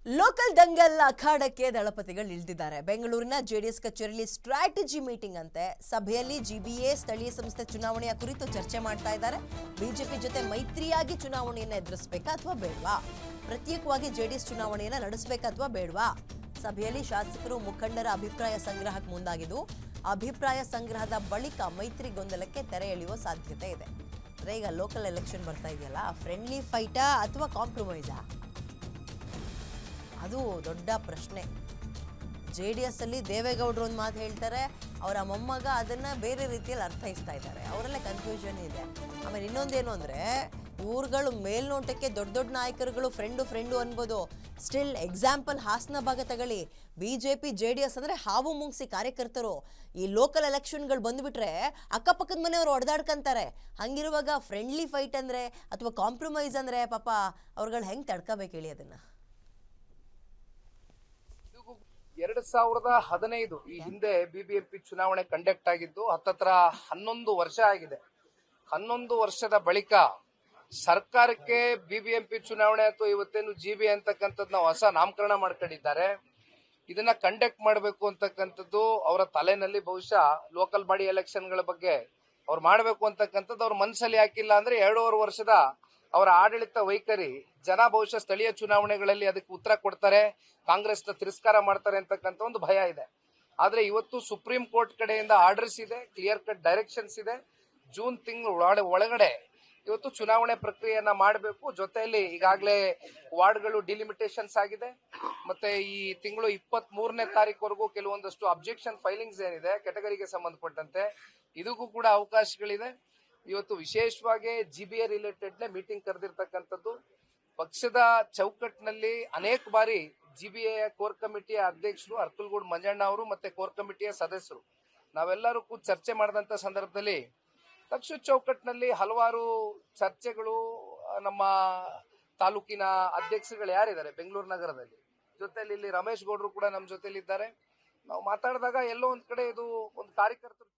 Local Dangal ಅಖಾಡಕ್ಕೆ ದಳಪತಿಗಳು ಇಳಿದಿದ್ದಾರೆ. ಬೆಂಗಳೂರಿನ JDS ಕಚೇರಿಯಲ್ಲಿ strategy meeting ಅಂತೆ. ಸಭೆಯಲ್ಲಿ ಜಿಬಿಎ ಸ್ಥಳೀಯ ಸಂಸ್ಥೆ ಚುನಾವಣೆಯ ಕುರಿತು ಚರ್ಚೆ ಮಾಡ್ತಾ ಇದ್ದಾರೆ. ಬಿಜೆಪಿ ಜೊತೆ ಮೈತ್ರಿಯಾಗಿ ಚುನಾವಣೆಯನ್ನು ಎದುರಿಸಬೇಕಾ ಅಥವಾ ಬೇಡವಾ, ಪ್ರತ್ಯೇಕವಾಗಿ ಜೆಡಿಎಸ್ ಚುನಾವಣೆಯನ್ನು ನಡೆಸಬೇಕಾ ಅಥವಾ ಬೇಡವಾ. ಸಭೆಯಲ್ಲಿ ಶಾಸಕರು ಮುಖಂಡರ ಅಭಿಪ್ರಾಯ ಸಂಗ್ರಹಕ್ಕೆ ಮುಂದಾಗಿದ್ದು, ಅಭಿಪ್ರಾಯ ಸಂಗ್ರಹದ ಬಳಿಕ ಮೈತ್ರಿ ಗೊಂದಲಕ್ಕೆ ತೆರೆ ಎಳೆಯುವ ಸಾಧ್ಯತೆ ಇದೆ. ಈಗ ಲೋಕಲ್ ಎಲೆಕ್ಷನ್ ಬರ್ತಾ ಇದೆಯಲ್ಲ, ಫ್ರೆಂಡ್ಲಿ ಫೈಟಾ ಅಥವಾ ಕಾಂಪ್ರಮೈಸಾ, ಅದು ದೊಡ್ಡ ಪ್ರಶ್ನೆ. ಜೆಡಿಎಸ್ ಅಲ್ಲಿ ದೇವೇಗೌಡರು ಒಂದು ಮಾತು ಹೇಳ್ತಾರೆ, ಅವರ ಮೊಮ್ಮಗ ಅದನ್ನ ಬೇರೆ ರೀತಿಯಲ್ಲಿ ಅರ್ಥೈಸ್ತಾ ಇದ್ದಾರೆ. ಅವರಲ್ಲೇ ಕನ್ಫ್ಯೂಷನ್ ಇದೆ. ಆಮೇಲೆ ಇನ್ನೊಂದೇನು ಅಂದ್ರೆ, ಇವ್ರುಗಳು ಮೇಲ್ನೋಟಕ್ಕೆ ದೊಡ್ಡ ದೊಡ್ಡ ನಾಯಕರುಗಳು ಫ್ರೆಂಡು ಅನ್ಬೋದು. ಸ್ಟಿಲ್ ಎಕ್ಸಾಂಪಲ್ ಹಾಸನ ಭಾಗ ತಗೊಳ್ಳಿ. ಬಿಜೆಪಿ ಜೆಡಿಎಸ್ ಅಂದ್ರೆ ಹಾವು ಮುಂಗ್ಸಿ ಕಾರ್ಯಕರ್ತರು. ಈ ಲೋಕಲ್ ಎಲೆಕ್ಷನ್ಗಳು ಬಂದ್ಬಿಟ್ರೆ ಅಕ್ಕಪಕ್ಕದ ಮನೆಯವರು ಹೊಡೆದಾಡ್ಕಂತಾರೆ. ಹಂಗಿರುವಾಗ ಫ್ರೆಂಡ್ಲಿ ಫೈಟ್ ಅಂದ್ರೆ ಅಥವಾ ಕಾಂಪ್ರಮೈಸ್ ಅಂದ್ರೆ ಪಾಪ ಅವ್ರುಗಳು ಹೆಂಗ್ ತಡ್ಕೋಬೇಕು ಹೇಳಿ ಅದನ್ನ. 2015 ಈ ಹಿಂದೆ ಬಿಬಿಎಂಪಿ ಚುನಾವಣೆ ಕಂಡಕ್ಟ್ ಆಗಿದ್ದು ಹತ್ತತ್ರ 11 ವರ್ಷ ಆಗಿದೆ. 11 ವರ್ಷದ ಬಳಿಕ ಸರ್ಕಾರಕ್ಕೆ ಬಿಬಿಎಂಪಿ ಚುನಾವಣೆ ಅಥವಾ ಇವತ್ತೇನು ಜಿಬಿ ಅಂತಕ್ಕಂಥದ್ದು ನಾವು ಹೊಸ ನಾಮಕರಣ ಮಾಡ್ಕೊಂಡಿದ್ದಾರೆ. ಇದನ್ನ ಕಂಡಕ್ಟ್ ಮಾಡಬೇಕು ಅಂತಕ್ಕಂಥದ್ದು ಅವರ ತಲೆನಲ್ಲಿ ಬಹುಶಃ ಲೋಕಲ್ ಬಾಡಿ ಎಲೆಕ್ಷನ್ಗಳ ಬಗ್ಗೆ ಅವ್ರು ಮಾಡಬೇಕು ಅಂತಕ್ಕಂಥದ್ದು ಅವ್ರ ಮನಸ್ಸಲ್ಲಿ ಹಾಕಿಲ್ಲ. ಅಂದ್ರೆ 2.5 ವರ್ಷದ ಅವರ ಆಡಳಿತ ವೈಖರಿ ಜನ ಬಹುಶಃ ಸ್ಥಳೀಯ ಚುನಾವಣೆಗಳಲ್ಲಿ ಅದಕ್ಕೆ ಉತ್ತರ ಕೊಡ್ತಾರೆ, ಕಾಂಗ್ರೆಸ್ನ ತಿರಸ್ಕಾರ ಮಾಡ್ತಾರೆ ಅಂತಕ್ಕಂಥ ಒಂದು ಭಯ ಇದೆ. ಆದ್ರೆ ಇವತ್ತು ಸುಪ್ರೀಂ ಕೋರ್ಟ್ ಕಡೆಯಿಂದ ಆರ್ಡರ್ಸ್ ಇದೆ, ಕ್ಲಿಯರ್ ಕಟ್ ಡೈರೆಕ್ಷನ್ಸ್ ಇದೆ. ಜೂನ್ ತಿಂಗಳು ಒಳಗಡೆ ಇವತ್ತು ಚುನಾವಣೆ ಪ್ರಕ್ರಿಯೆಯನ್ನ ಮಾಡಬೇಕು. ಜೊತೆಯಲ್ಲಿ ಈಗಾಗಲೇ ವಾರ್ಡ್ಗಳು ಡಿಲಿಮಿಟೇಷನ್ಸ್ ಆಗಿದೆ. ಮತ್ತೆ ಈ ತಿಂಗಳು 23ನೇ ತಾರೀಕುವರೆಗೂ ಕೆಲವೊಂದಷ್ಟು ಅಬ್ಜೆಕ್ಷನ್ ಫೈಲಿಂಗ್ಸ್ ಏನಿದೆ ಕೆಟಗರಿಗೆ ಸಂಬಂಧಪಟ್ಟಂತೆ ಇದಕ್ಕೂ ಕೂಡ ಅವಕಾಶಗಳಿದೆ. ಇವತ್ತು ವಿಶೇಷವಾಗಿ ಜಿಬಿಎ ರಿಲೇಟೆಡ್ ಮೀಟಿಂಗ್ ಕರೆದಿರ್ತಕ್ಕಂಥದ್ದು. ಪಕ್ಷದ ಚೌಕಟ್ಟಿನಲ್ಲಿ ಅನೇಕ ಬಾರಿ ಜಿಬಿಎ ಕೋರ್ ಕಮಿಟಿಯ ಅಧ್ಯಕ್ಷರು ಅರ್ಕಲ್ಗೂಡು ಮಂಜಣ್ಣ ಅವರು ಮತ್ತೆ ಕೋರ್ ಕಮಿಟಿಯ ಸದಸ್ಯರು ನಾವೆಲ್ಲರೂ ಕೂಡ ಚರ್ಚೆ ಮಾಡಿದಂತ ಸಂದರ್ಭದಲ್ಲಿ ಪಕ್ಷದ ಚೌಕಟ್ಟಿನಲ್ಲಿ ಹಲವಾರು ಚರ್ಚೆಗಳು ನಮ್ಮ ತಾಲೂಕಿನ ಅಧ್ಯಕ್ಷರುಗಳು ಯಾರಿದ್ದಾರೆ ಬೆಂಗಳೂರು ನಗರದಲ್ಲಿ, ಜೊತೆಲಿ ಇಲ್ಲಿ ರಮೇಶ್ ಗೌಡರು ಕೂಡ ನಮ್ಮ ಜೊತೆಲಿ ಇದ್ದಾರೆ. ನಾವು ಮಾತಾಡಿದಾಗ ಎಲ್ಲೋ ಒಂದ್ ಕಡೆ ಇದು ಒಂದು ಕಾರ್ಯಕರ್ತರು